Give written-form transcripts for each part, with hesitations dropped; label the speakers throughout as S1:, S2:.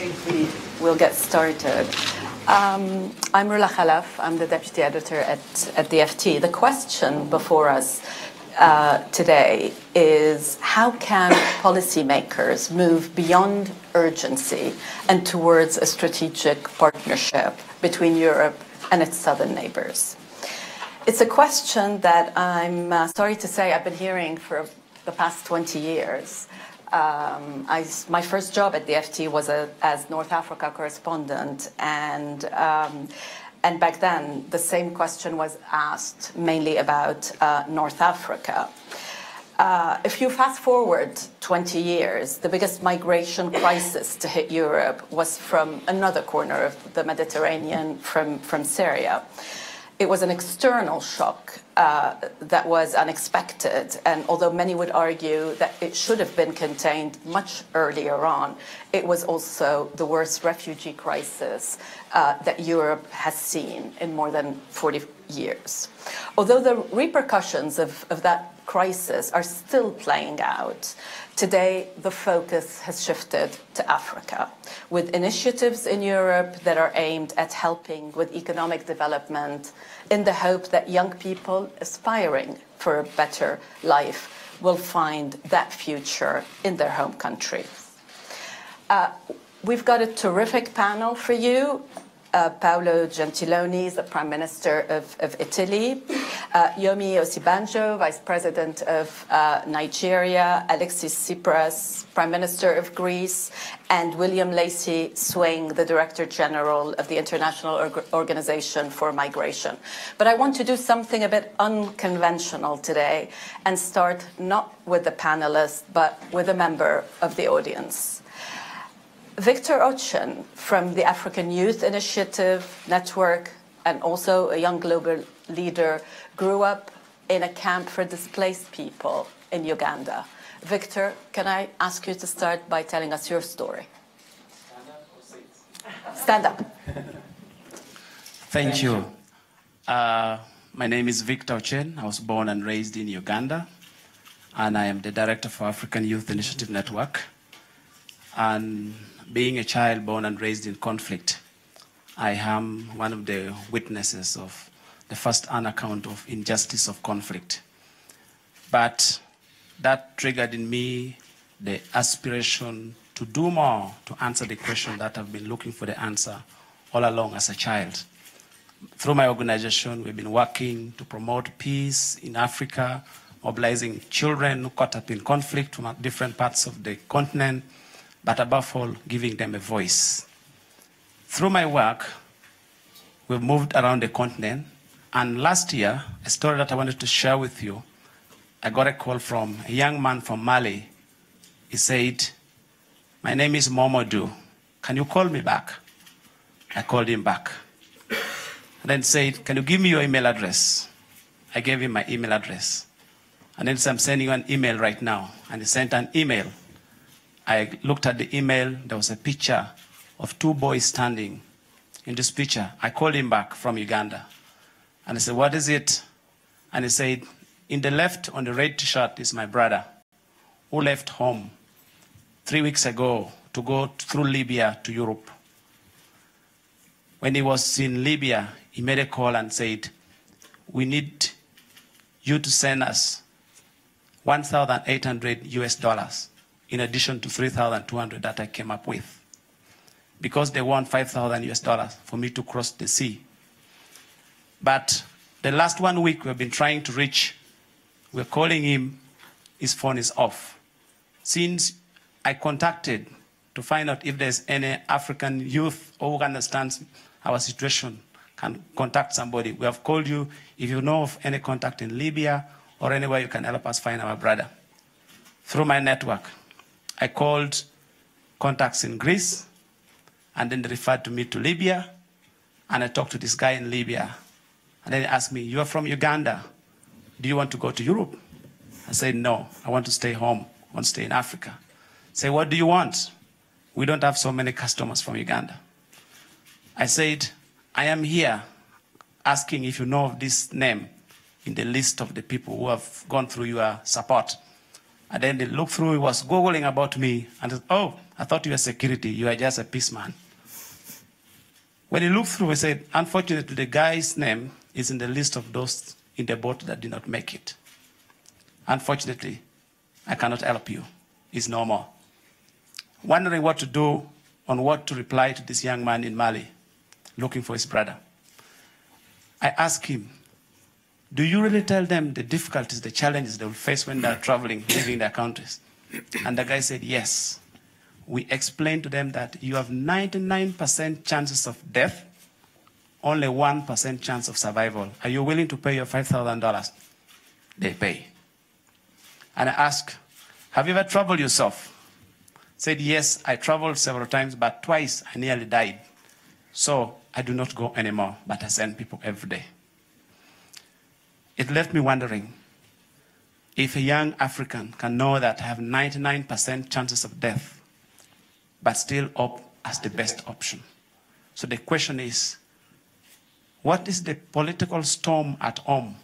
S1: think we'll get started. I'm Rula Khalaf. I'm the deputy editor at the FT. The question before us today is how can policymakers move beyond urgency and towards a strategic partnership between Europe and its southern neighbors? It's a question that I'm sorry to say I've been hearing for the past 20 years. My first job at the FT was as North Africa correspondent, and back then the same question was asked mainly about North Africa. If you fast forward 20 years, the biggest migration crisis to hit Europe was from another corner of the Mediterranean, from Syria. It was an external shock that was unexpected, and although many would argue that it should have been contained much earlier on, it was also the worst refugee crisis that Europe has seen in more than 40 years. Although the repercussions of that crisis are still playing out, today the focus has shifted to Africa, with initiatives in Europe that are aimed at helping with economic development in the hope that young people aspiring for a better life will find that future in their home country. We've got a terrific panel for you. Paolo Gentiloni is the Prime Minister of Italy, Yomi Osibanjo, Vice President of Nigeria, Alexis Tsipras, Prime Minister of Greece, and William Lacy Swing, the Director General of the International Organization for Migration. But I want to do something a bit unconventional today and start not with the panelists, but with a member of the audience. Victor Ochen from the African Youth Initiative Network and also a young global leader grew up in a camp for displaced people in Uganda. Victor, can I ask you to start by telling us your story? Stand up.
S2: Thank you. My name is Victor Ochen. I was born and raised in Uganda, and I am the director for African Youth Initiative Network. And being a child born and raised in conflict, I am one of the witnesses of the first-hand account of injustice of conflict. But that triggered in me the aspiration to do more to answer the question that I've been looking for the answer all along as a child. Through my organization, we've been working to promote peace in Africa, mobilizing children who caught up in conflict from different parts of the continent, but above all, giving them a voice. Through my work, we've moved around the continent, and last year, a story that I wanted to share with you, I got a call from a young man from Mali. He said, "My name is Momodou. Can you call me back?" I called him back. And then said, "Can you give me your email address?" I gave him my email address. And then said, "I'm sending you an email right now." And he sent an email. I looked at the email. There was a picture of two boys standing in this picture. I called him back from Uganda. And I said, "What is it?" And he said, "In the left on the red t-shirt is my brother who left home 3 weeks ago to go through Libya to Europe. When he was in Libya, he made a call and said, 'We need you to send us $1,800 in addition to 3,200 that I came up with, because they want $5,000 for me to cross the sea.' But the last 1 week we've been trying to reach, we're calling him, his phone is off. Since I contacted to find out if there's any African youth who understands our situation, can contact somebody. We have called you. If you know of any contact in Libya or anywhere, you can help us find our brother." Through my network, I called contacts in Greece, and then they referred to me to Libya, and I talked to this guy in Libya. And then he asked me, "You are from Uganda. Do you want to go to Europe?" I said, "No, I want to stay home. I want to stay in Africa." Say, "What do you want?" "We don't have so many customers from Uganda." I said, "I am here asking if you know of this name in the list of the people who have gone through your support." And then they looked through, he was Googling about me, and said, "Oh, I thought you were security. You are just a peaceman. When he looked through, he said, unfortunately, the guy's name is in the list of those in the boat that did not make it. Unfortunately, I cannot help you. He's no more. Wondering what to do on what to reply to this young man in Mali, looking for his brother. I asked him, do you really tell them the difficulties, the challenges they will face when they're traveling, leaving their countries? And the guy said, yes. We explained to them that you have 99% chances of death, only 1% chance of survival. Are you willing to pay your $5,000? They pay. And I asked, have you ever traveled yourself? Said, yes, I traveled several times, but twice I nearly died. So I do not go anymore, but I send people every day. It left me wondering if a young African can know that I have 99% chances of death, but still opt as the best option. So the question is, what is the political storm at home?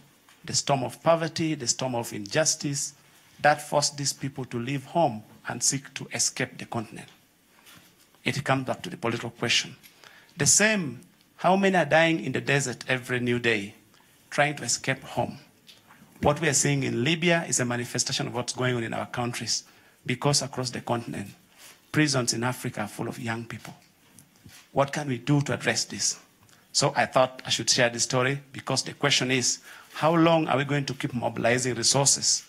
S2: The storm of poverty, the storm of injustice that forced these people to leave home and seek to escape the continent. It comes back to the political question. The same, how many are dying in the desert every new day, trying to escape home? What we are seeing in Libya is a manifestation of what's going on in our countries, because across the continent, prisons in Africa are full of young people. What can we do to address this? So I thought I should share this story, because the question is, how long are we going to keep mobilizing resources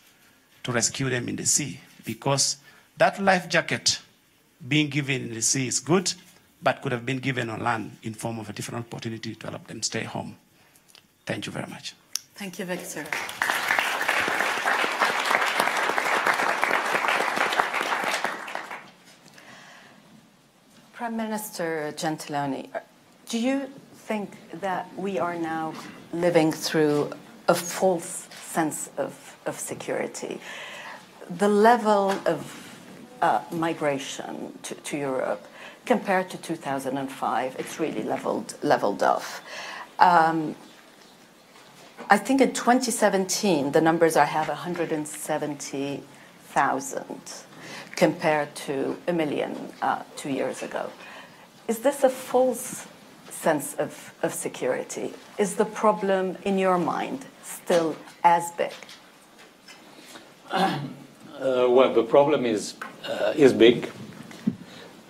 S2: to rescue them in the sea? Because that life jacket being given in the sea is good, but could have been given on land in form of a different opportunity to help them stay home. Thank you very much.
S1: Thank you, Victor. Prime Minister Gentiloni, do you think that we are now living through a false sense of security? The level of migration to Europe compared to 2005, it's really leveled off. I think in 2017, the numbers I have 170,000 compared to 1 million 2 years ago. Is this a false sense of security? Is the problem, in your mind, still as big?
S3: Well, the problem is big.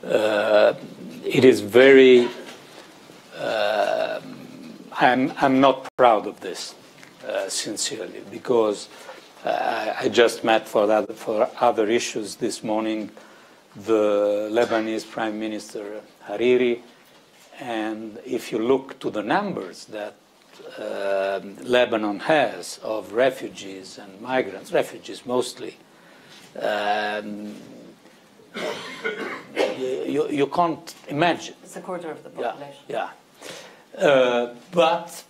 S3: It is very. I'm not proud of this, sincerely, because I just met for other issues this morning the Lebanese Prime Minister Hariri, and if you look to the numbers that Lebanon has of refugees and migrants, refugees mostly, you can't imagine.
S1: It's a quarter of the population.
S3: Yeah. But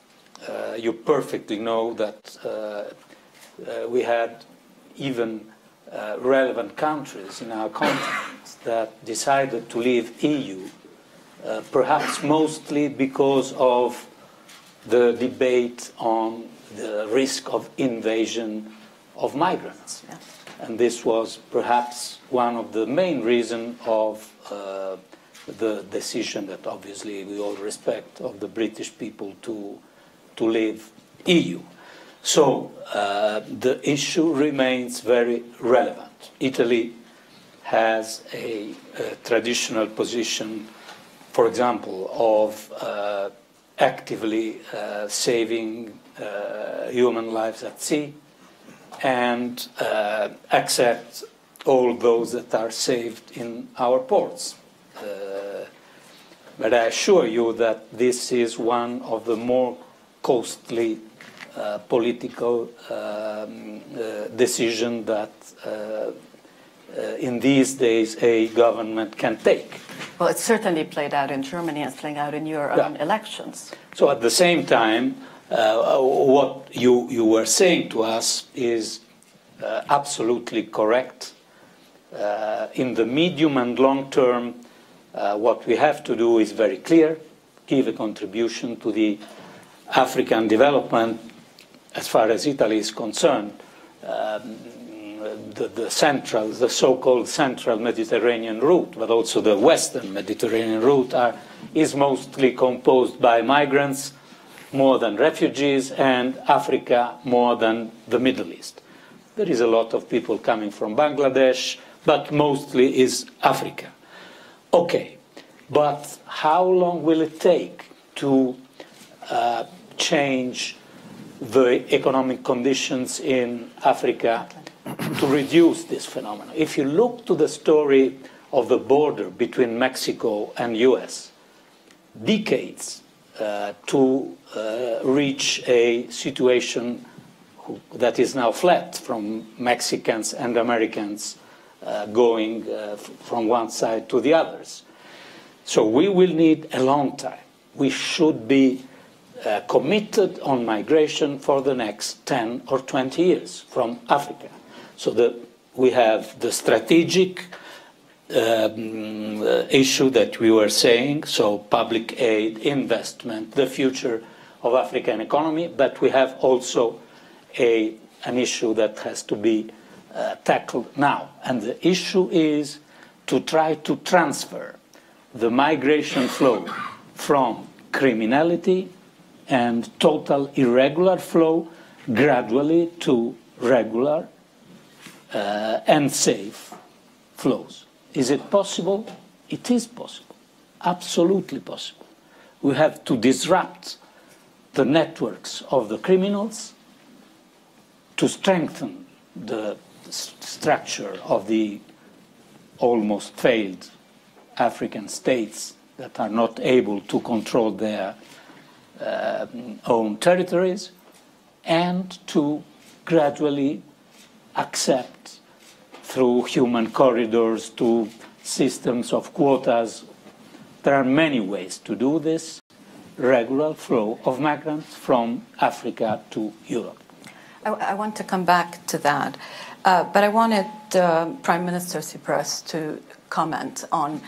S3: you perfectly know that we had even relevant countries in our continent that decided to leave EU, perhaps mostly because of the debate on the risk of invasion of migrants.
S1: Yeah.
S3: And this was perhaps one of the main reasons of the decision that obviously we all respect of the British people to leave EU. So the issue remains very relevant. Italy has a traditional position, for example, of actively saving human lives at sea and accept all those that are saved in our ports. But I assure you that this is one of the more costly political decision that in these days a government can take.
S1: Well, it's certainly played out in Germany and it's playing out in your own elections.
S3: So at the same time, what you were saying to us is absolutely correct. In the medium and long term, what we have to do is very clear, give a contribution to the African development. As far as Italy is concerned, the so-called central Mediterranean route, but also the western Mediterranean route is mostly composed by migrants more than refugees, and Africa more than the Middle East. There is a lot of people coming from Bangladesh, but mostly is Africa. Okay, but how long will it take to change the economic conditions in Africa to reduce this phenomenon? If you look to the story of the border between Mexico and US, decades to reach a situation that is now flat, from Mexicans and Americans going from one side to the others. So we will need a long time. We should be committed on migration for the next 10 or 20 years from Africa. So that we have the strategic issue that we were saying, so public aid, investment, the future of African economy, but we have also an issue that has to be tackled now. And the issue is to try to transfer the migration flow from criminality and total irregular flow gradually to regular and safe flows. Is it possible? It is possible, absolutely possible. We have to disrupt the networks of the criminals to strengthen the structure of the almost failed African states that are not able to control their own territories, and to gradually accept, through human corridors, to systems of quotas. There are many ways to do this, regular flow of migrants from Africa to Europe.
S1: I want to come back to that, but I wanted Prime Minister Tsipras to comment on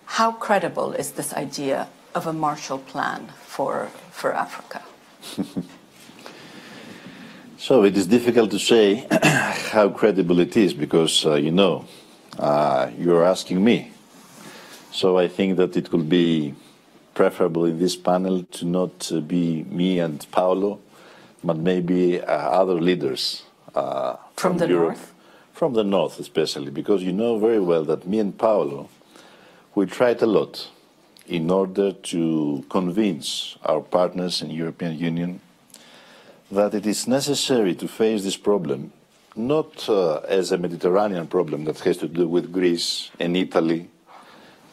S1: how credible is this idea of a Marshall Plan for Africa?
S4: So it is difficult to say how credible it is, because, you're asking me. So I think that it would be preferable in this panel to not be me and Paolo, but maybe other leaders from
S1: the
S4: Europe,
S1: north?
S4: From the north especially, because you know very well that me and Paolo, we tried a lot in order to convince our partners in the European Union that it is necessary to face this problem not as a Mediterranean problem that has to do with Greece and Italy,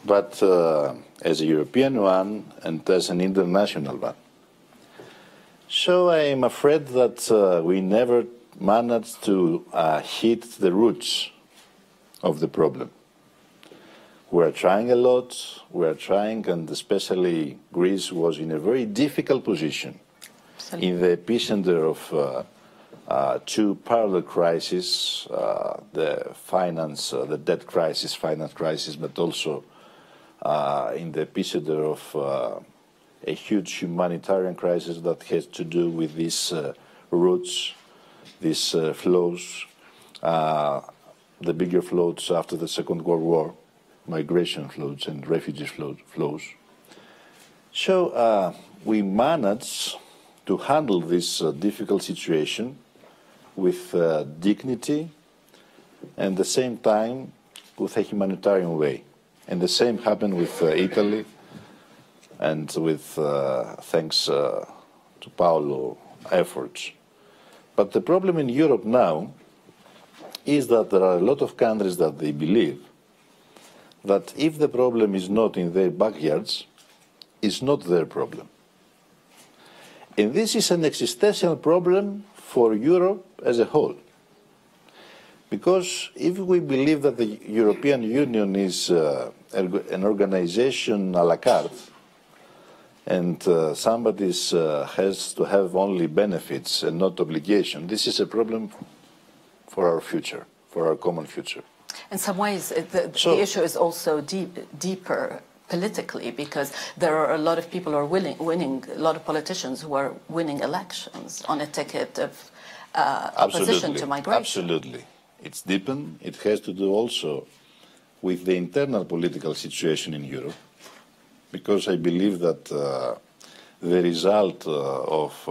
S4: but as a European one and as an international one. So I am afraid that we never managed to hit the roots of the problem. We are trying a lot, and especially Greece was in a very difficult position, in the epicenter of two parallel crises, the debt crisis, finance crisis, but also in the epicenter of a huge humanitarian crisis that has to do with these routes, these flows, the bigger flows after the Second World War, migration flows and refugee flows. So we managed to handle this difficult situation with dignity and at the same time with a humanitarian way. And the same happened with Italy and with, thanks to Paolo, efforts. But the problem in Europe now is that there are a lot of countries that they believe that if the problem is not in their backyards, it's not their problem. And this is an existential problem for Europe as a whole. Because if we believe that the European Union is an organization à la carte, and somebody has to have only benefits and not obligation, this is a problem for our future, for our common future.
S1: In some ways, the issue is also deeper politically, because there are a lot of people who are winning, a lot of politicians who are winning elections on a ticket of opposition to migration.
S4: Absolutely. it's deepened. It has to do also with the internal political situation in Europe, because I believe that the result of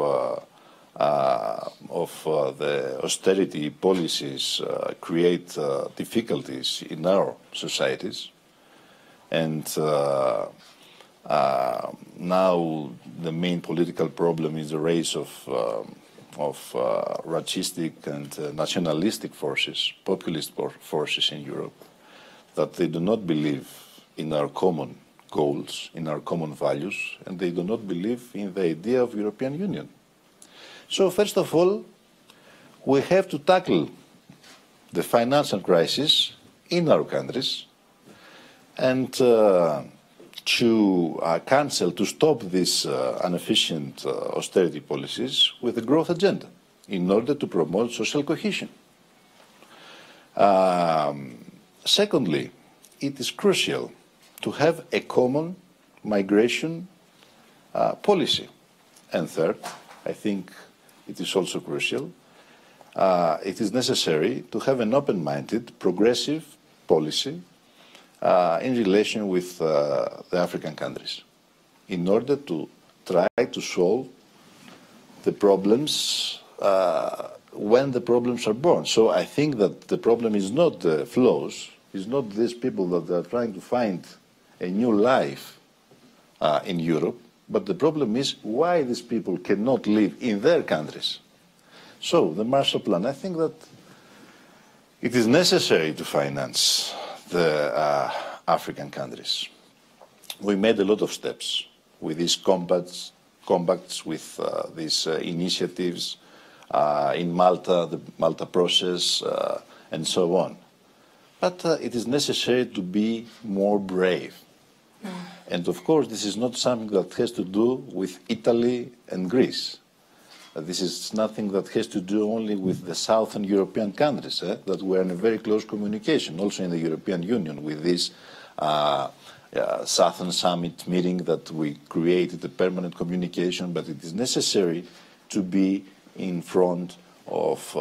S4: the austerity policies create difficulties in our societies, and now the main political problem is the rise of racistic and nationalistic forces, populist forces in Europe, that they do not believe in our common goals, in our common values, and they do not believe in the idea of European Union. So first of all, we have to tackle the financial crisis in our countries and to cancel, to stop these inefficient austerity policies with a growth agenda in order to promote social cohesion. Secondly, it is crucial to have a common migration policy. And third, I think it is also crucial, it is necessary to have an open-minded, progressive policy in relation with the African countries in order to try to solve the problems when the problems are born. So I think that the problem is not the flows, is not these people that are trying to find a new life in Europe, but the problem is why these people cannot live in their countries. So the Marshall Plan, I think that it is necessary to finance the African countries. We made a lot of steps with these compacts with these initiatives in Malta, the Malta process, and so on. But it is necessary to be more brave. And of course, this is not something that has to do with Italy and Greece. This is nothing that has to do only with the Southern European countries, that we are in a very close communication, also in the European Union, with this Southern Summit meeting that we created a permanent communication, but it is necessary to be in front of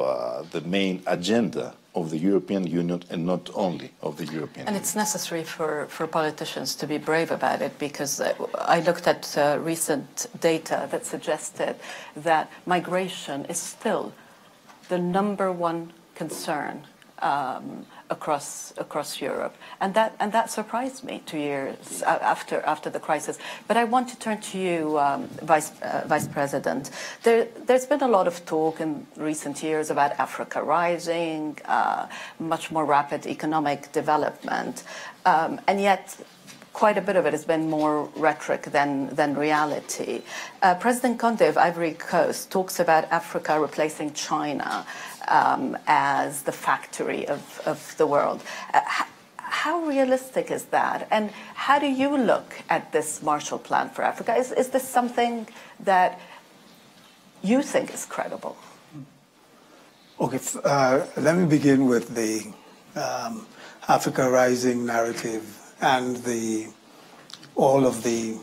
S4: the main agenda of the European Union and not only of the European Union.
S1: And it's necessary for politicians to be brave about it, because I looked at recent data that suggested that migration is still the #1 concern across Europe, and that surprised me 2 years after the crisis. But I want to turn to you, Vice President. There's been a lot of talk in recent years about Africa rising, much more rapid economic development, and yet quite a bit of it has been more rhetoric than reality. President Conde of Ivory Coast talks about Africa replacing China as the factory of the world. How realistic is that? And how do you look at this Marshall Plan for Africa? Is this something that you think is credible?
S5: Okay, let me begin with the Africa Rising narrative and all of the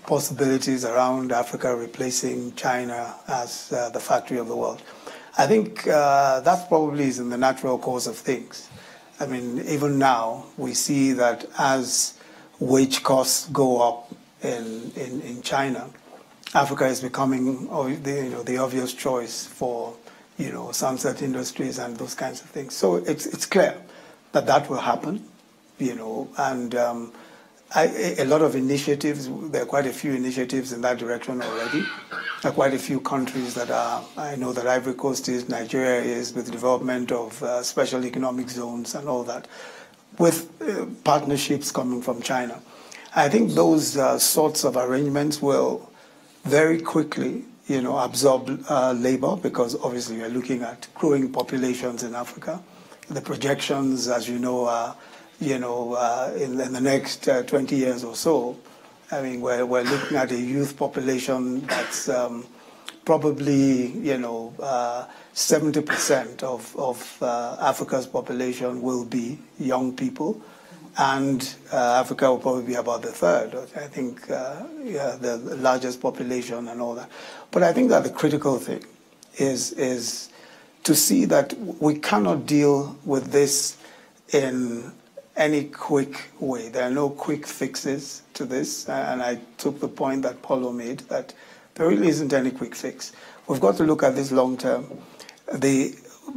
S5: possibilities around Africa replacing China as the factory of the world. I think that probably is in the natural course of things. I mean, even now, we see that as wage costs go up in China, Africa is becoming the obvious choice for sunset industries and those kinds of things. So it's clear that that will happen, and a lot of initiatives, there are quite a few initiatives in that direction already. There are quite a few countries that are, I know that Ivory Coast is, Nigeria is, with the development of special economic zones and all that, with partnerships coming from China. I think those sorts of arrangements will very quickly, absorb labor, because obviously we're looking at growing populations in Africa. The projections, as you know, are in the next 20 years or so, I mean, we're looking at a youth population that's probably, 70% of Africa's population will be young people, and Africa will probably be about the third. I think the largest population and all that. But I think that the critical thing is to see that we cannot deal with this in any quick way. There are no quick fixes to this, and I took the point that Paolo made, that there really isn't any quick fix. We've got to look at this long term,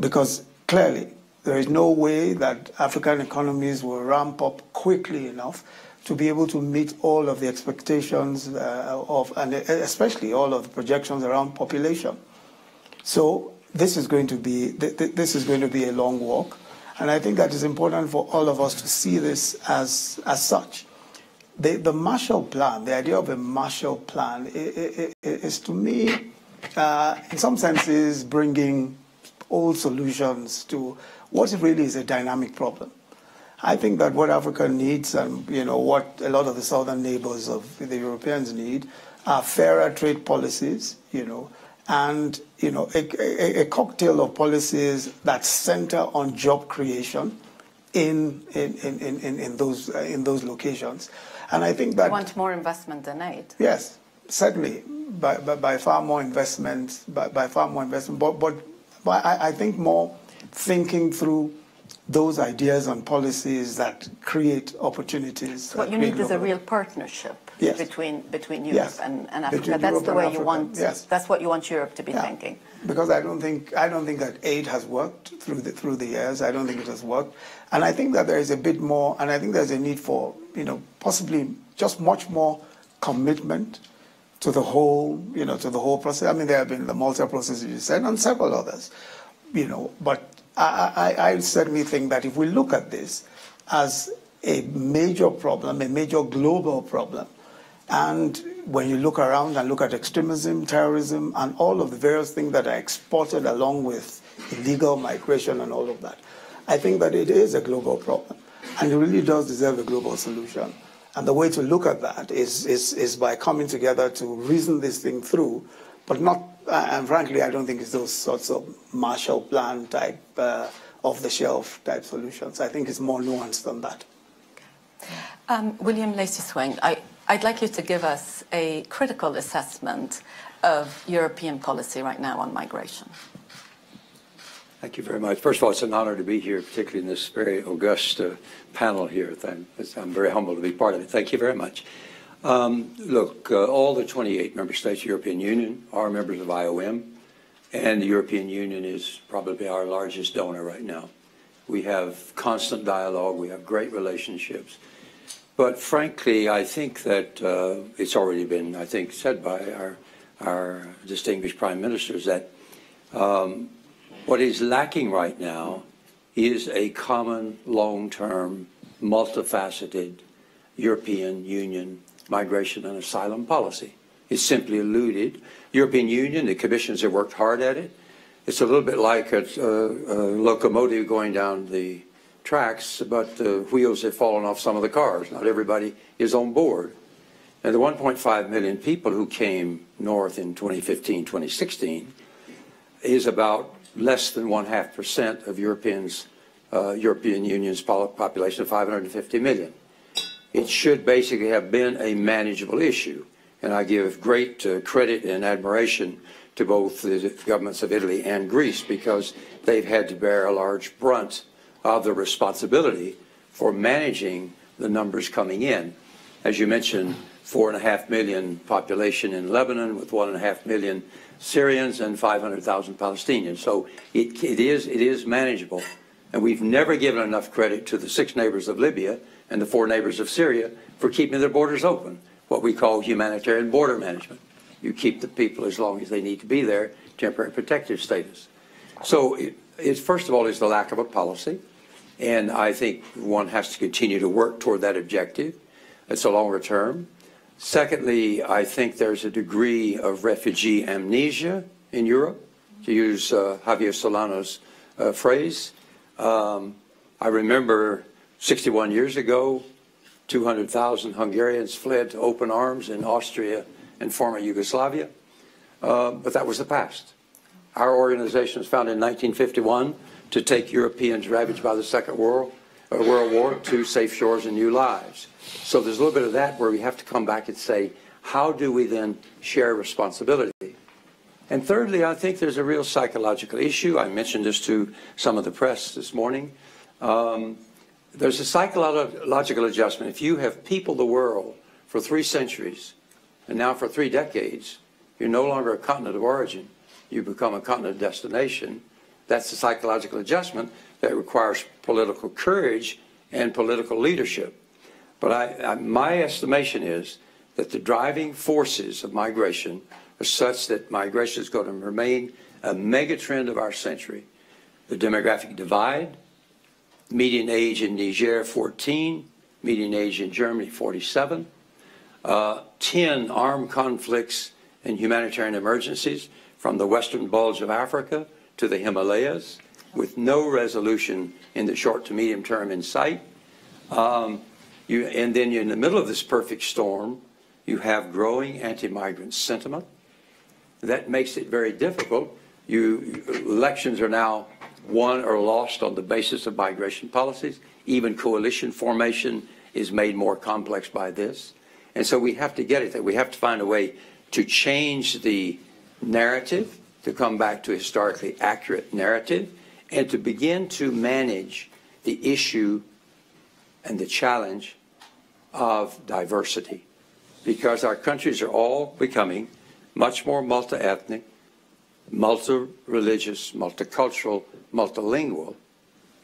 S5: because clearly there is no way that African economies will ramp up quickly enough to be able to meet all of the expectations and especially all of the projections around population. So this is going to be a long walk, and I think that is important for all of us to see this as such. The Marshall Plan, the idea of a Marshall Plan, is to me, in some senses, bringing old solutions to what really is a dynamic problem. I think that what Africa needs, and what a lot of the southern neighbors of the Europeans need, are fairer trade policies, and a cocktail of policies that center on job creation in those locations. And I think that
S1: you want more investment than aid.
S5: Yes, certainly, by far more investment, by far more investment. But I think more thinking through those ideas and policies that create opportunities.
S1: What you need is a real partnership. Yes. between Europe
S5: yes.
S1: and Africa. That's the way you want.
S5: Yes.
S1: That's what you want Europe to be thinking.
S5: Because I don't think that aid has worked through the years. I don't think it has worked, and I think that there is a bit more. And I think there's a need for possibly just much more commitment to the whole process. I mean, there have been the Malta process, you said, and several others. But I certainly think that if we look at this as a major problem, a major global problem, and when you look around and look at extremism, terrorism, and all of the various things that are exported along with illegal migration and all of that, I think that it is a global problem, and it really does deserve a global solution. And the way to look at that is by coming together to reason this thing through, but not, and frankly, I don't think it's those sorts of Marshall Plan type, off-the-shelf type solutions. I think it's more nuanced than that.
S1: William Lacey-Swain, I'd like you to give us a critical assessment of European policy right now on migration.
S6: Thank you very much. First of all, it's an honor to be here, particularly in this very august panel here. I'm very humbled to be part of it. Thank you very much. Look, all the 28 member states of the European Union are members of IOM, and the European Union is probably our largest donor right now. We have constant dialogue. We have great relationships. But frankly, I think that it's already been, I think, said by our distinguished prime ministers that what is lacking right now is a common, long-term, multifaceted European Union migration and asylum policy. It's simply eluded. European Union, the commissions have worked hard at it. It's a little bit like a locomotive going down the tracks, but the wheels have fallen off some of the cars. Not everybody is on board. And the 1.5 million people who came north in 2015, 2016 is about less than 0.5% of European Union's population of 550 million. It should basically have been a manageable issue. And I give great credit and admiration to both the governments of Italy and Greece, because they've had to bear a large brunt of the responsibility for managing the numbers coming in. As you mentioned, 4.5 million population in Lebanon with 1.5 million Syrians and 500,000 Palestinians. So it is manageable. And we've never given enough credit to the 6 neighbors of Libya and the 4 neighbors of Syria for keeping their borders open, what we call humanitarian border management. You keep the people as long as they need to be there, temporary protective status. So it first of all is the lack of a policy, and I think one has to continue to work toward that objective. It's a longer term. Secondly, I think there's a degree of refugee amnesia in Europe, to use Javier Solano's phrase. I remember 61 years ago, 200,000 Hungarians fled to open arms in Austria and former Yugoslavia, but that was the past. Our organization was founded in 1951 to take Europeans ravaged by the Second World War to safe shores and new lives. So there's a little bit of that where we have to come back and say, how do we then share responsibility? And thirdly, I think there's a real psychological issue. I mentioned this to some of the press this morning. There's a psychological adjustment. If you have peopled the world for 3 centuries, and now for 3 decades, you're no longer a continent of origin. You become a continent of destination. That's a psychological adjustment that requires political courage and political leadership. But my estimation is that the driving forces of migration are such that migration is going to remain a megatrend of our century. The demographic divide, median age in Niger 14, median age in Germany 47, 10 armed conflicts and humanitarian emergencies from the western bulge of Africa to the Himalayas, with no resolution in the short to medium term in sight. And then you're in the middle of this perfect storm, you have growing anti-migrant sentiment. That makes it very difficult. Elections are now won or lost on the basis of migration policies. Even coalition formation is made more complex by this. And so we have to get at that. We have to find a way to change the narrative, to come back to a historically accurate narrative, and to begin to manage the issue and the challenge of diversity. Because our countries are all becoming much more multi-ethnic, multi-religious, multicultural, multilingual.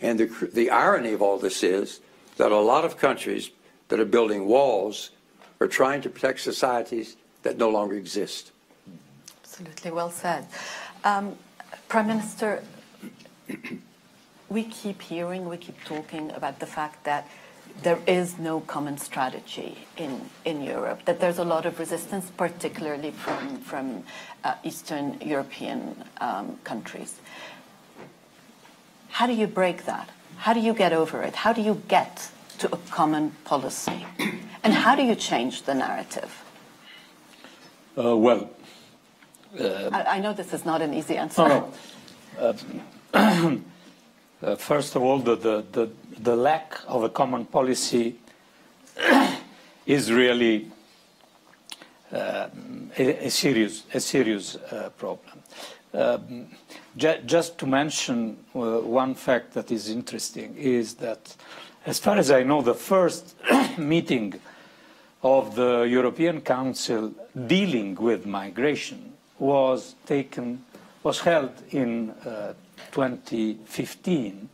S6: And the irony of all this is that a lot of countries that are building walls are trying to protect societies that no longer exist.
S1: Absolutely, well said. Prime Minister, we keep hearing, we keep talking about the fact that there is no common strategy in Europe, that there's a lot of resistance, particularly from Eastern European countries. How do you break that? How do you get over it? How do you get to a common policy? And how do you change the narrative?
S3: I
S1: know this is not an easy answer.
S3: No. First of all, the lack of a common policy is really a serious problem. Just to mention one fact that is interesting is that, as far as I know, the first meeting of the European Council dealing with migration was held in 2015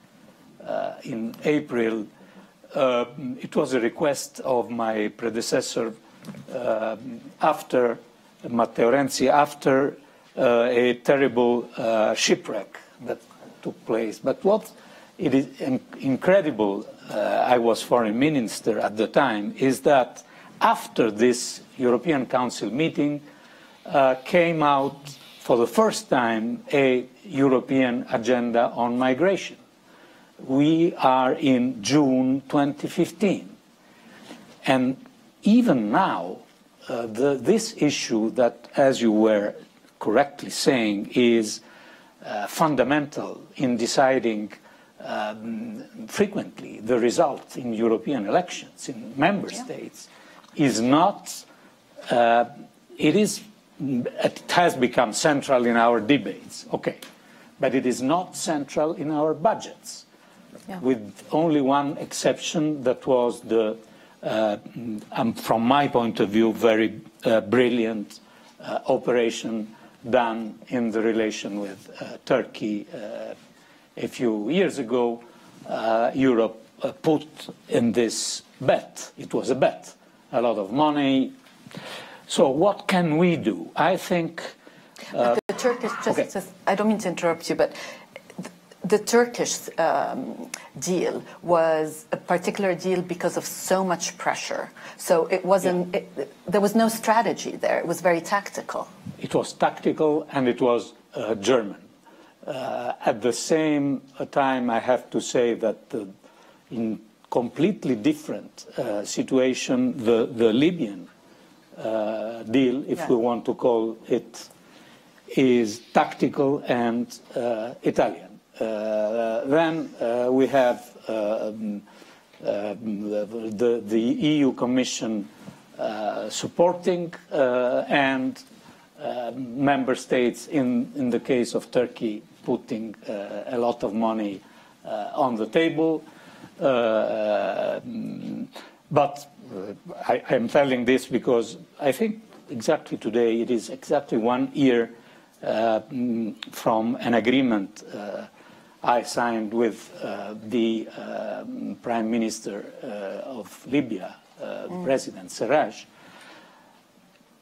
S3: in April. It was a request of my predecessor after Matteo Renzi, after a terrible shipwreck that took place. But what it is incredible, I was foreign minister at the time, is that after this European Council meeting came out for the first time a European agenda on migration. We are in June 2015. And even now, this issue that, as you were correctly saying, is fundamental in deciding frequently the results in European elections in member states is not, it has become central in our debates, okay, but it is not central in our budgets, with only one exception, that was the, from my point of view, very brilliant operation done in the relation with Turkey a few years ago. Europe put in this bet. It was a bet, a lot of money. So what can we do? I think...
S1: the Turkish, just, I don't mean to interrupt you, but the Turkish deal was a particular deal because of so much pressure. So it wasn't, there was no strategy there. It was very tactical.
S3: It was tactical and it was German. At the same time, I have to say that in completely different situation, the Libyan deal, if we want to call it, is tactical and Italian. Then we have the EU Commission supporting and member states, in the case of Turkey, putting a lot of money on the table. But I am telling this because I think exactly today it is exactly 1 year from an agreement I signed with the Prime Minister of Libya, President Sarraj,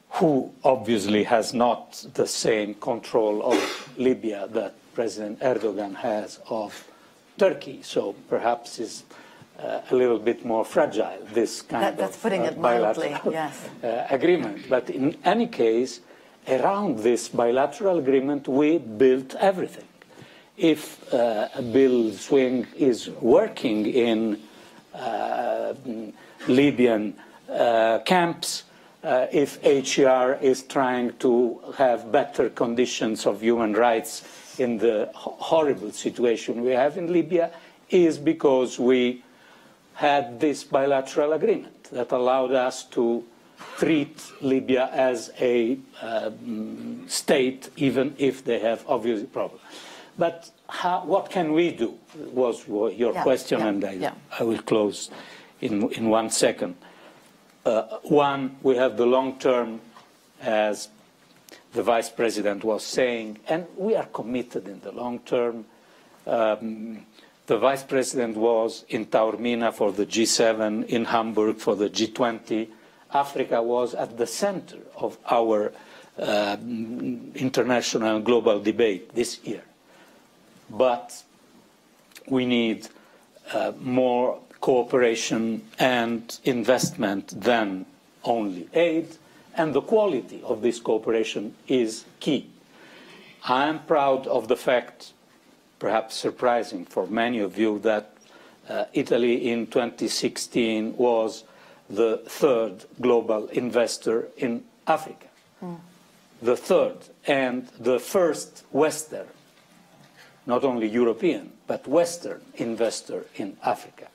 S3: who obviously has not the same control of Libya that President Erdogan has of Turkey, so perhaps is a little bit more fragile, this kind
S1: that's
S3: of
S1: putting it mildly,
S3: bilateral
S1: yes.
S3: agreement. But in any case, around this bilateral agreement, we built everything. If Bill Swing is working in Libyan camps, if HCR is trying to have better conditions of human rights in the horrible situation we have in Libya, is because we had this bilateral agreement that allowed us to treat Libya as a state, even if they have obvious problems. But what can we do, was your question, and I will close in 1 second. One, we have the long term, as the Vice President was saying, and we are committed in the long term. The Vice President was in Taormina for the G7, in Hamburg for the G20. Africa was at the center of our international and global debate this year. But we need more cooperation and investment than only aid, and the quality of this cooperation is key. I am proud of the fact, perhaps surprising for many of you, that Italy in 2016 was the 3rd global investor in Africa. The 3rd and the first Western, not only European, but Western investor in Africa.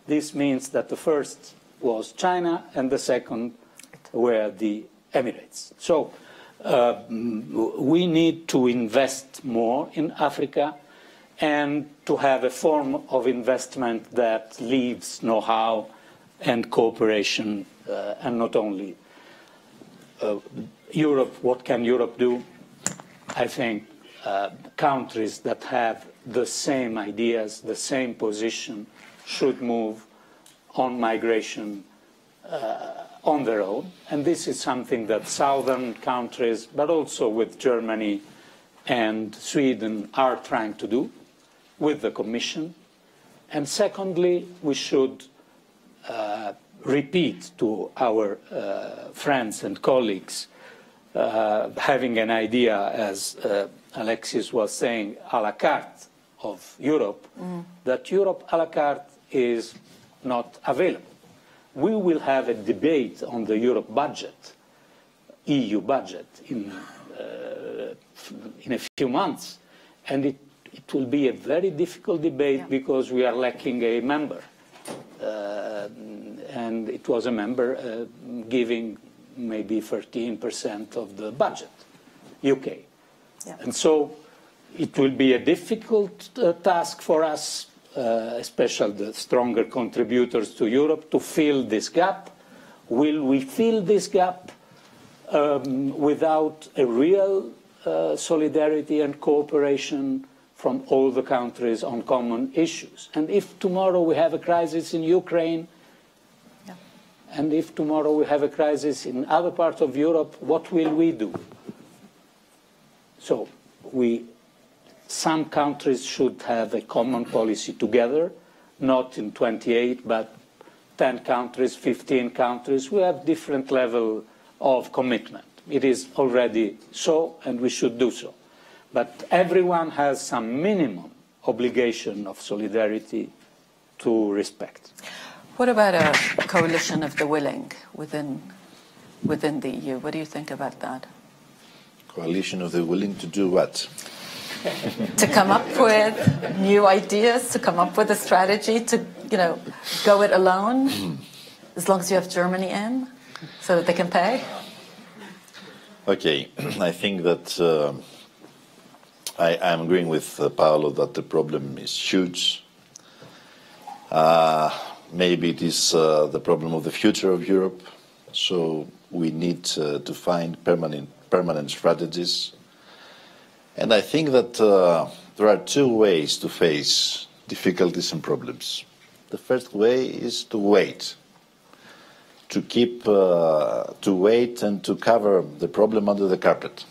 S3: This means that the first was China and the second were the Emirates. So we need to invest more in Africa and to have a form of investment that leaves know-how and cooperation, and not only Europe. What can Europe do? I think countries that have the same ideas, the same position, should move on migration on their own. And this is something that southern countries, but also with Germany and Sweden, are trying to do with the Commission. And secondly, we should repeat to our friends and colleagues, having an idea, as Alexis was saying, à la carte of Europe, that Europe à la carte is not available. We will have a debate on the Europe budget, EU budget, in a few months, and it will be a very difficult debate because we are lacking a member. And it was a member giving maybe 13% of the budget, UK. And so it will be a difficult task for us, especially the stronger contributors to Europe, to fill this gap. Will we fill this gap without a real solidarity and cooperation from all the countries on common issues? And if tomorrow we have a crisis in Ukraine, and if tomorrow we have a crisis in other parts of Europe, what will we do? So some countries should have a common policy together, not in 28, but 10 countries, 15 countries. We have different level of commitment. It is already so, and we should do so. But everyone has some minimum obligation of solidarity to respect.
S1: What about a coalition of the willing within the EU? What do you think about that?
S4: Coalition of the willing to do what?
S1: To come up with new ideas, to come up with a strategy, to go it alone, as long as you have Germany in, so that they can pay?
S4: Okay, I think that I am agreeing with Paolo that the problem is huge. Maybe it is the problem of the future of Europe, so we need to find permanent strategies. And I think that there are two ways to face difficulties and problems. The first way is to wait, to wait and to cover the problem under the carpet.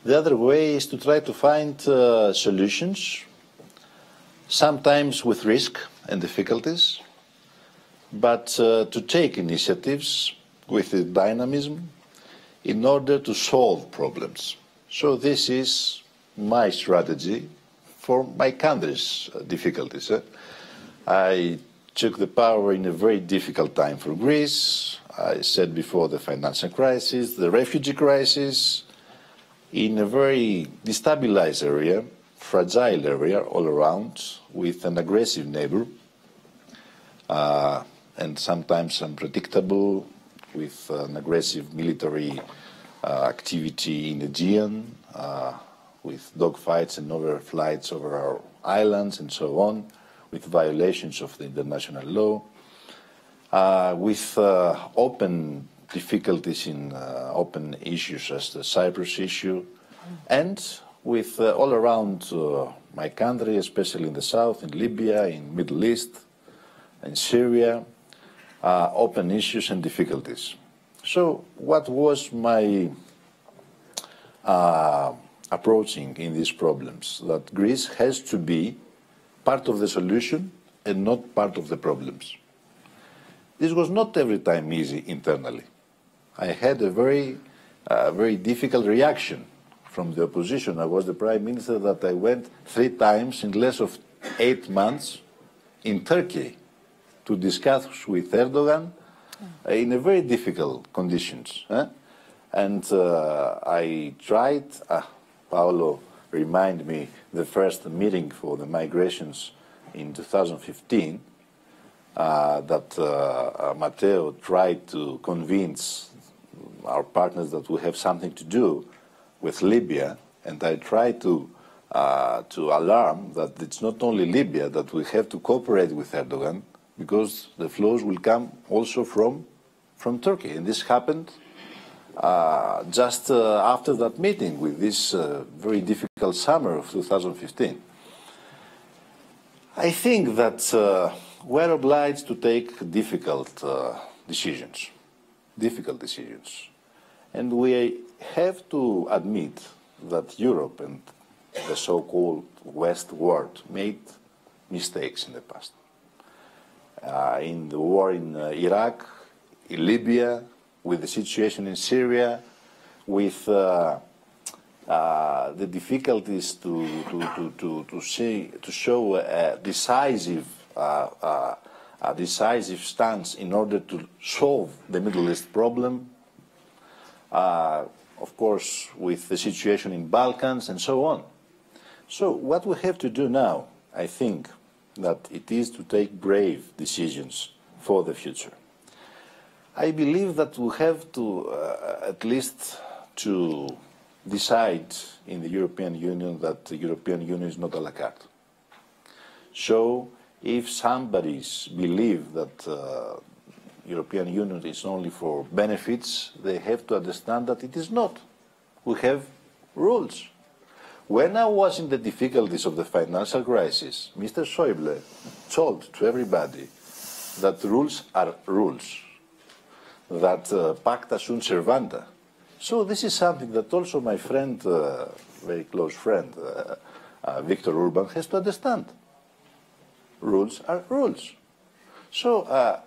S4: The other way is to try to find solutions, sometimes with risk and difficulties, but to take initiatives with dynamism in order to solve problems. So this is my strategy for my country's difficulties. I took the power in a very difficult time for Greece. I said before the financial crisis, the refugee crisis, in a very destabilized area, fragile area all around, with an aggressive neighbor, and sometimes unpredictable, with an aggressive military activity in the Aegean, with dogfights and overflights over our islands and so on, with violations of the international law, with open difficulties in open issues as the Cyprus issue, and with all around my country, especially in the south, in Libya, in Middle East, in Syria, open issues and difficulties. So what was my approaching in these problems? That Greece has to be part of the solution and not part of the problems. This was not every time easy internally. I had a very difficult reaction from the opposition. I was the Prime Minister that I went 3 times in less of 8 months in Turkey to discuss with Erdogan in a very difficult conditions. And I tried, Paolo reminded me, the first meeting for the migrations in 2015, that Matteo tried to convince our partners that we have something to do with Libya, and I tried to alarm that it's not only Libya, that we have to cooperate with Erdogan, because the flows will come also from Turkey. And this happened just after that meeting, with this very difficult summer of 2015. I think that we're obliged to take difficult decisions. And we have to admit that Europe and the so-called West world made mistakes in the past. In the war in Iraq, in Libya, with the situation in Syria, with the difficulties to show a decisive stance in order to solve the Middle East problem, of course, with the situation in Balkans and so on. So what we have to do now, I think, that it is to take brave decisions for the future. I believe that we have to, at least, to decide in the European Union that the European Union is not a la carte. So, if somebody believes that European Union is only for benefits, they have to understand that it is not. We have rules. When I was in the difficulties of the financial crisis, Mr. Schäuble told to everybody that rules are rules, that pacta sunt servanda. So this is something that also my friend, very close friend, Viktor Orban, has to understand. Rules are rules. So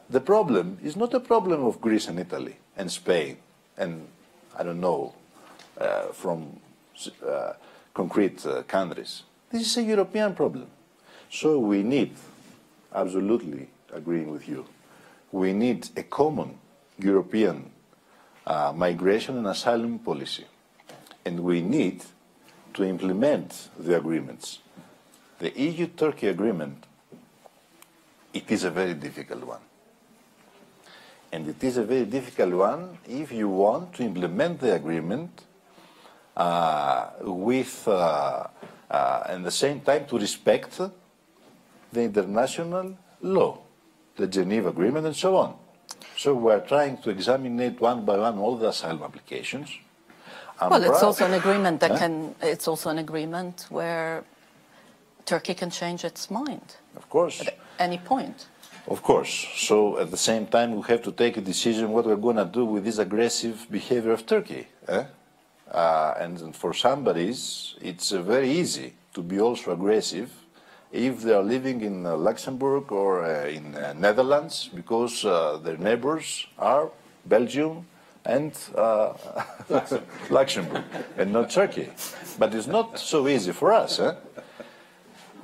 S4: the problem is not a problem of Greece and Italy and Spain and, I don't know, from concrete countries. This is a European problem. So we need, absolutely agreeing with you, we need a common European migration and asylum policy. And we need to implement the agreements. The EU-Turkey agreement, it is a very difficult one. And it is a very difficult one if you want to implement the agreement with, at the same time, to respect the international law, the Geneva Agreement, and so on. So we are trying to examine it one by one all the asylum applications.
S1: Well, it's also an agreement that it's also an agreement where Turkey can change its mind.
S4: Of course.
S1: At any point.
S4: Of course. So at the same time, we have to take a decision what we're going to do with this aggressive behavior of Turkey. And for somebody, it's very easy to be also aggressive if they are living in Luxembourg or in Netherlands, because their neighbors are Belgium and Luxembourg, and not Turkey. But it's not so easy for us.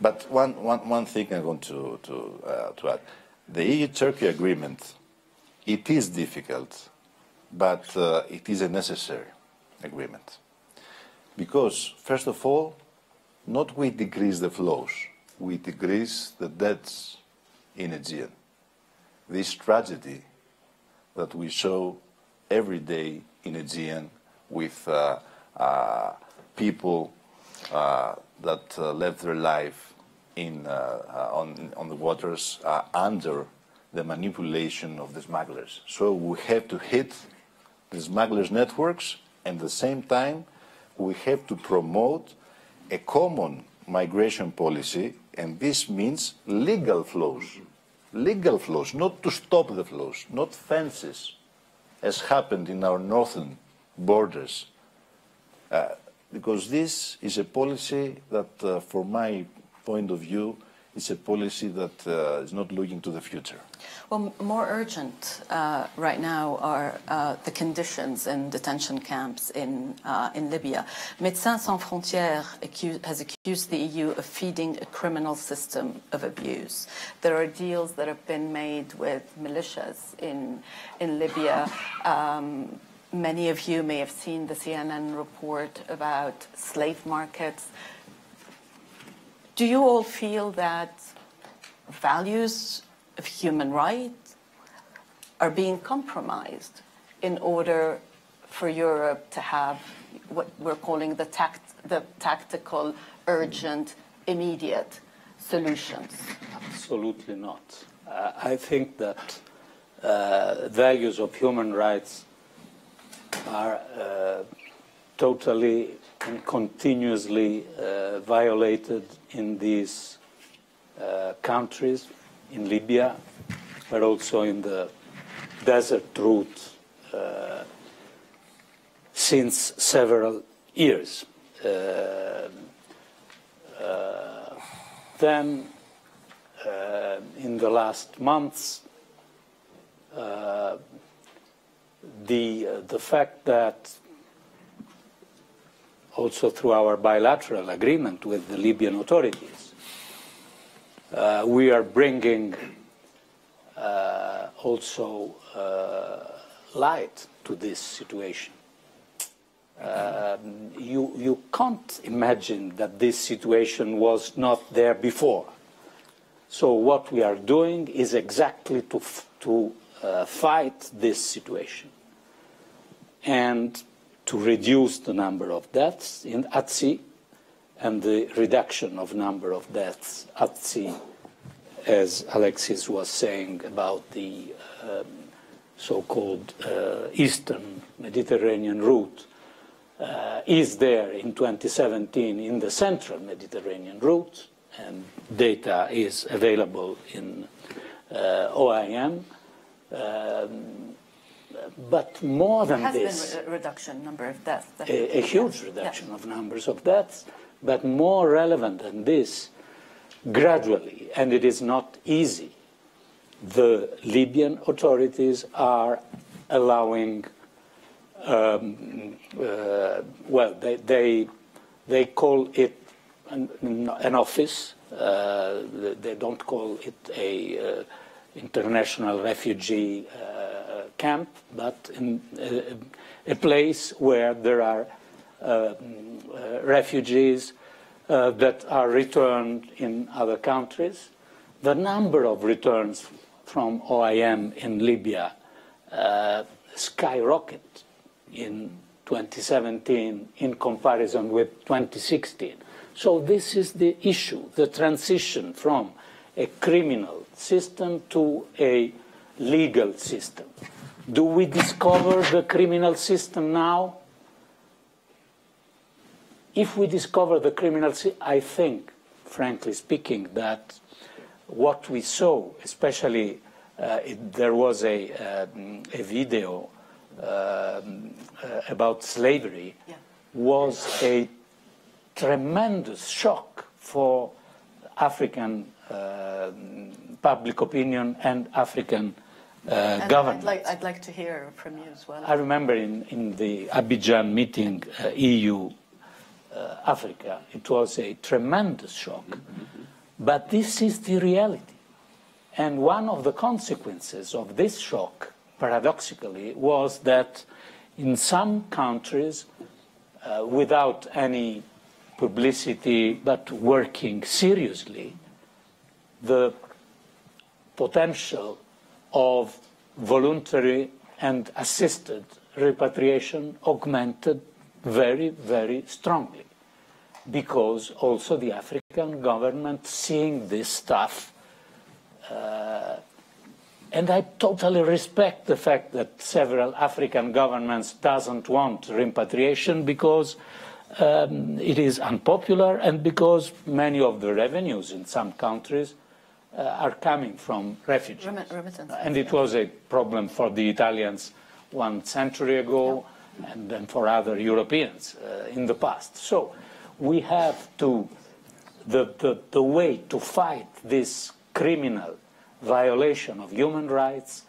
S4: But one thing I want to add. The EU-Turkey agreement, it is difficult, but it is a necessary agreement. Because, first of all, not we decrease the flows, we decrease the deaths in Aegean. This tragedy that we saw every day in Aegean with people that left their life on the waters under the manipulation of the smugglers. So we have to hit the smugglers' networks, and at the same time we have to promote a common migration policy, and this means legal flows. Legal flows, not to stop the flows, not fences, as happened in our northern borders. Because this is a policy that, from my point of view, is a policy that is not looking to the future.
S1: Well, more urgent right now are the conditions in detention camps in Libya. Médecins Sans Frontières has accused the EU of feeding a criminal system of abuse. There are deals that have been made with militias in Libya. Many of you may have seen the CNN report about slave markets. Do you all feel that values of human rights are being compromised in order for Europe to have what we're calling the tactical, urgent, immediate solutions?
S3: Absolutely not. I think that values of human rights are totally and continuously violated in these countries, in Libya, but also in the desert route since several years. Then, in the last months, the fact that also through our bilateral agreement with the Libyan authorities, we are bringing also light to this situation. You can't imagine that this situation was not there before. So what we are doing is exactly to fight this situation and to reduce the number of deaths at sea, and the reduction of number of deaths at sea, as Alexis was saying about the so-called Eastern Mediterranean route, is there in 2017 in the Central Mediterranean route, and data is available in OIM. But more than this,
S1: there has been a reduction number of deaths.
S3: A huge reduction of numbers of deaths, but more relevant than this, gradually, and it is not easy, the Libyan authorities are allowing, well, they call it an office. They don't call it a international refugee camp, but in a place where there are refugees that are returned in other countries. The number of returns from OIM in Libya skyrocket in 2017 in comparison with 2016. So this is the issue, the transition from a criminal system to a legal system. Do we discover the criminal system now? If we discover the criminal system, I think, frankly speaking, that what we saw, especially there was a video about slavery, was a tremendous shock for African public opinion and African government.
S1: I'd like to hear from you as well.
S3: I remember in the Abidjan meeting, EU Africa, it was a tremendous shock. But this is the reality. And one of the consequences of this shock, paradoxically, was that in some countries, without any publicity but working seriously, the potential of voluntary and assisted repatriation augmented very, very strongly, because also the African government seeing this stuff, and I totally respect the fact that several African governments doesn't want repatriation because it is unpopular and because many of the revenues in some countries are coming from refugees. And it was a problem for the Italians 1 century ago, and then for other Europeans in the past. So we have to, the way to fight this criminal violation of human rights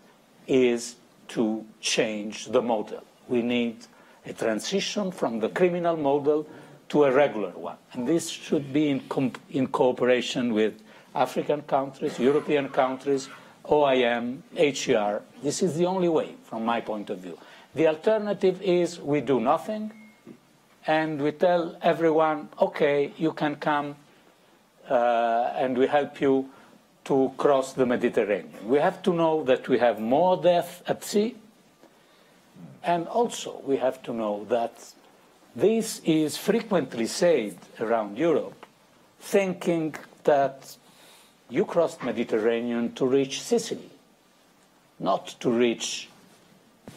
S3: is to change the model. We need a transition from the criminal model to a regular one. And this should be in cooperation with African countries, European countries, OIM, HCR. This is the only way, from my point of view. The alternative is we do nothing, and we tell everyone, okay, you can come and we help you to cross the Mediterranean. We have to know that we have more death at sea, and also we have to know that this is frequently said around Europe, thinking that you crossed Mediterranean to reach Sicily, not to reach,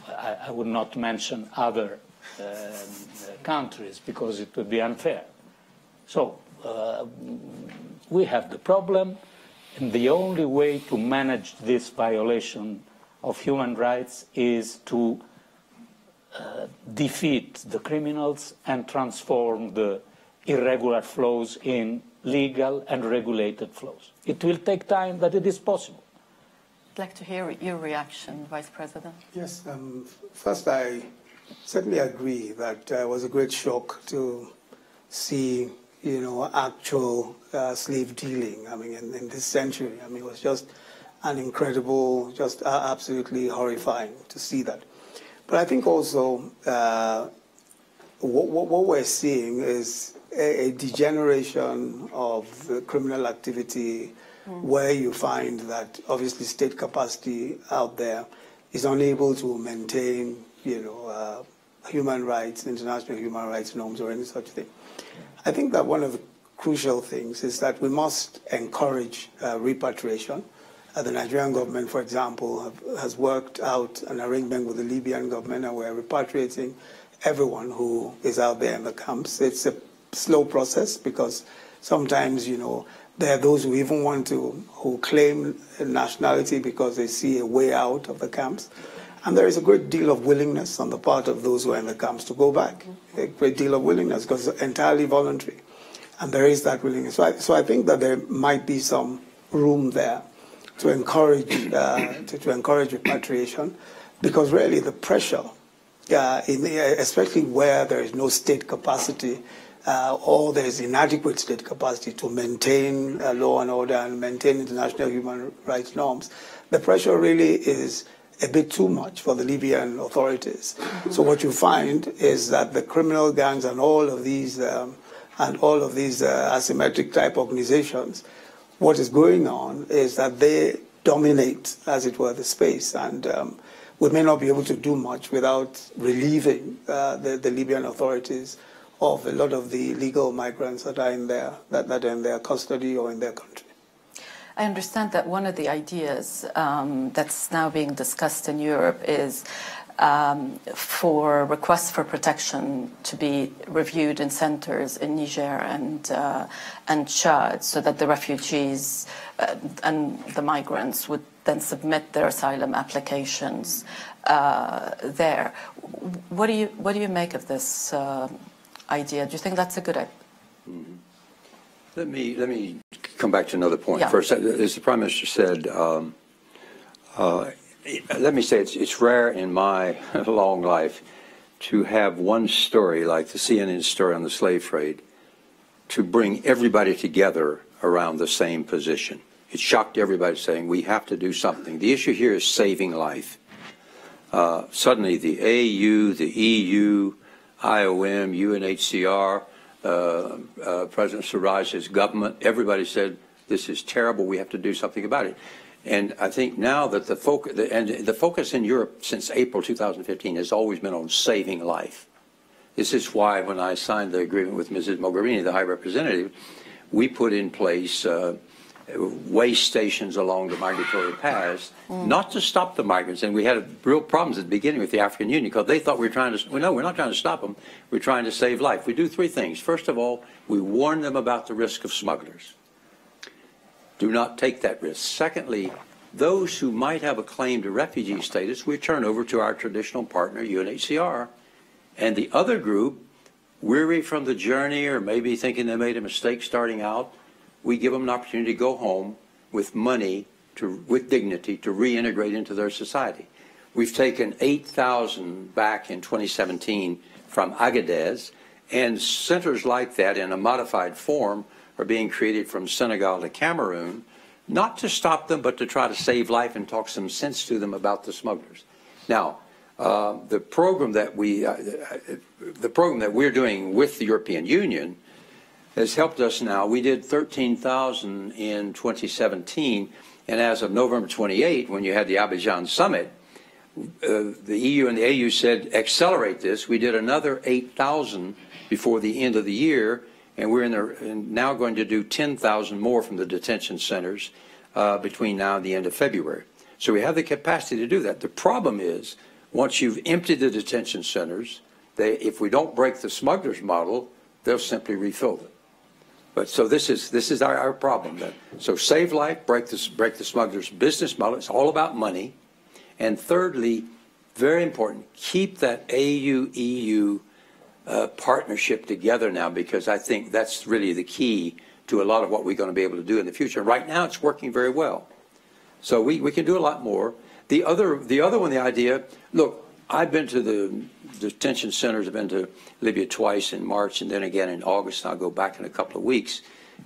S3: I would not mention other countries because it would be unfair. So we have the problem, and the only way to manage this violation of human rights is to defeat the criminals and transform the irregular flows in legal and regulated flows. It will take time, but it is possible.
S1: I'd like to hear your reaction, Vice President.
S5: Yes, first I certainly agree that it was a great shock to see, actual slave dealing. I mean, in this century, I mean, it was just an incredible, just absolutely horrifying to see that. But I think also what we're seeing is a degeneration of criminal activity where you find that obviously state capacity out there is unable to maintain, human rights, international human rights norms or any such thing. I think that one of the crucial things is that we must encourage repatriation. The Nigerian government, for example, has worked out an arrangement with the Libyan government, and we're repatriating everyone who is out there in the camps. It's a slow process because sometimes, there are those who even who claim nationality because they see a way out of the camps. And there is a great deal of willingness on the part of those who are in the camps to go back. A great deal of willingness because it's entirely voluntary. And there is that willingness. So I think that there might be some room there to encourage to encourage repatriation, because really the pressure, especially where there is no state capacity or there is inadequate state capacity to maintain law and order and maintain international human rights norms, the pressure really is a bit too much for the Libyan authorities. So what you find is that the criminal gangs and all of these asymmetric type organizations, what is going on is that they dominate, as it were, the space. And we may not be able to do much without relieving the Libyan authorities of a lot of the illegal migrants that are in their custody or in their country.
S1: I understand that one of the ideas that's now being discussed in Europe is for requests for protection to be reviewed in centers in Niger and Chad, so that the refugees and the migrants would then submit their asylum applications there. What do you make of this idea? Do you think that's a good idea?
S6: Mm-hmm. Let me come back to another point.
S1: Yeah.
S6: First, as the Prime Minister said, let me say it's rare in my long life to have one story like the CNN story on the slave trade to bring everybody together around the same position. It shocked everybody, saying we have to do something. The issue here is saving life. Suddenly the AU, the EU, IOM, UNHCR, President Sarraj's government, everybody said, this is terrible, we have to do something about it. And I think now that the focus in Europe since April 2015 has always been on saving life. This is why when I signed the agreement with Mrs. Mogherini, the High Representative, we put in place way stations along the migratory paths, not to stop the migrants. And we had real problems at the beginning with the African Union because they thought we were trying to, well, no, we're not trying to stop them. We're trying to save life. We do three things. First of all, we warn them about the risk of smugglers. Do not take that risk. Secondly, those who might have a claim to refugee status, we turn over to our traditional partner, UNHCR. And the other group, weary from the journey or maybe thinking they made a mistake starting out, we give them an opportunity to go home with money, with dignity, to reintegrate into their society. We've taken 8,000 back in 2017 from Agadez, and centers like that in a modified form are being created from Senegal to Cameroon, not to stop them, but to try to save life and talk some sense to them about the smugglers. Now, the program that we're doing with the European Union has helped us now. We did 13,000 in 2017, and as of November 28, when you had the Abidjan summit, the EU and the AU said, accelerate this. We did another 8,000 before the end of the year, and we're now going to do 10,000 more from the detention centers between now and the end of February. So we have the capacity to do that. The problem is, once you've emptied the detention centers, if we don't break the smugglers model, they'll simply refill them. But so this is our problem then. So save life, break the smugglers' business model. It's all about money. And thirdly, very important, keep that AU-EU partnership together now, because I think that's really the key to a lot of what we're going to be able to do in the future. Right now, it's working very well. So we can do a lot more. The other one, the idea, look, I've been to the detention centers. I've been to Libya twice in March and then again in August, and I'll go back in a couple of weeks.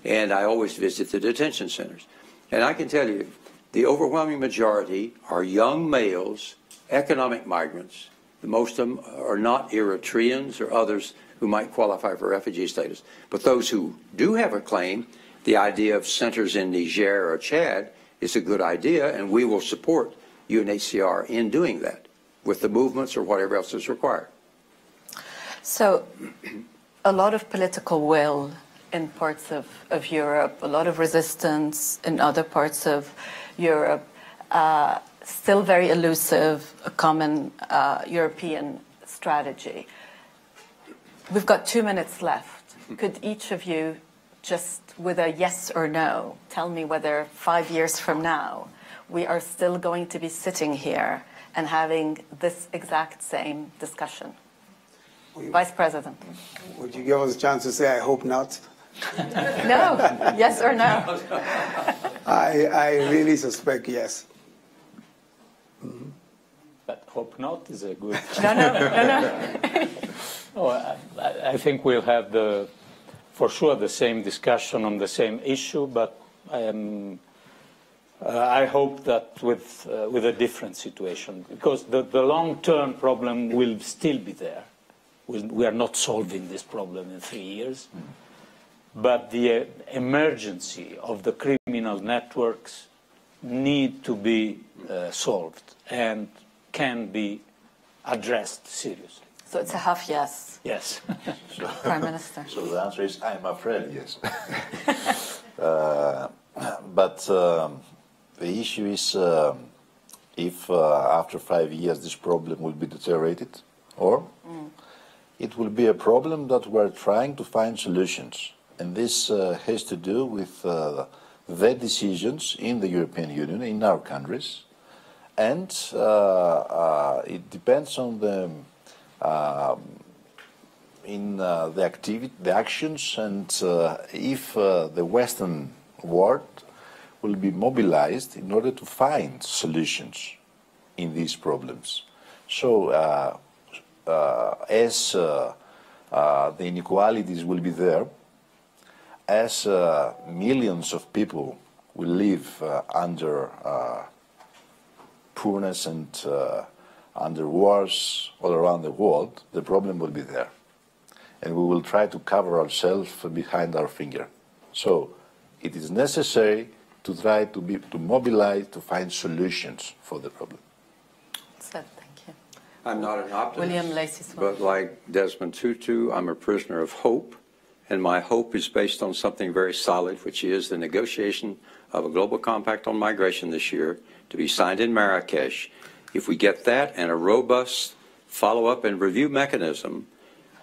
S6: And I always visit the detention centers. And I can tell you, the overwhelming majority are young males, economic migrants. Most of them are not Eritreans or others who might qualify for refugee status. But those who do have a claim, the idea of centers in Niger or Chad is a good idea, and we will support UNHCR in doing that, with the movements or whatever else is required.
S1: So a lot of political will in parts of Europe, a lot of resistance in other parts of Europe, still very elusive, a common European strategy. We've got 2 minutes left. Could each of you just with a yes or no tell me whether 5 years from now we are still going to be sitting here and having this exact same discussion? Vice President.
S5: Would you give us a chance to say, I hope not?
S1: No, yes or no?
S5: I really suspect yes.
S3: Mm-hmm. But hope not is a good...
S1: No.
S3: Oh, I think we'll have for sure the same discussion on the same issue, but I hope that with a different situation, because the long-term problem will still be there. We are not solving this problem in 3 years, but the emergency of the criminal networks need to be solved, and can be addressed seriously.
S1: So it's a half yes,
S3: Yes.
S1: Prime Minister.
S4: So the answer is, I'm afraid, yes. But the issue is if after 5 years this problem will be deteriorated, or it will be a problem that we're trying to find solutions. And this has to do with the decisions in the European Union, in our countries, and it depends on the the actions, and if the Western world will be mobilized in order to find solutions in these problems. So as the inequalities will be there, as millions of people will live under poorness and under wars all around the world, the problem will be there. And we will try to cover ourselves behind our finger. So it is necessary to try to mobilize, to find solutions for the problem.
S1: Said, thank you.
S6: I'm not an optimist,
S1: William Lacey
S6: but like Desmond Tutu, I'm a prisoner of hope, and my hope is based on something very solid, which is the negotiation of a global compact on migration this year to be signed in Marrakesh. If we get that and a robust follow-up and review mechanism,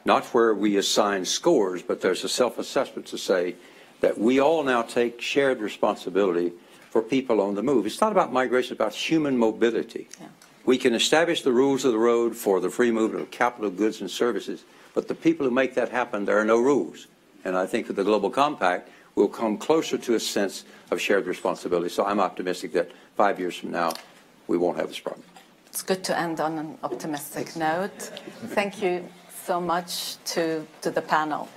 S6: not where we assign scores, but there's a self-assessment to say that we all now take shared responsibility for people on the move. It's not about migration, it's about human mobility. Yeah. We can establish the rules of the road for the free movement of capital, goods, and services, but the people who make that happen, there are no rules. And I think that the Global Compact will come closer to a sense of shared responsibility. So I'm optimistic that 5 years from now, we won't have this problem.
S1: It's good to end on an optimistic note. Thank you so much to the panel.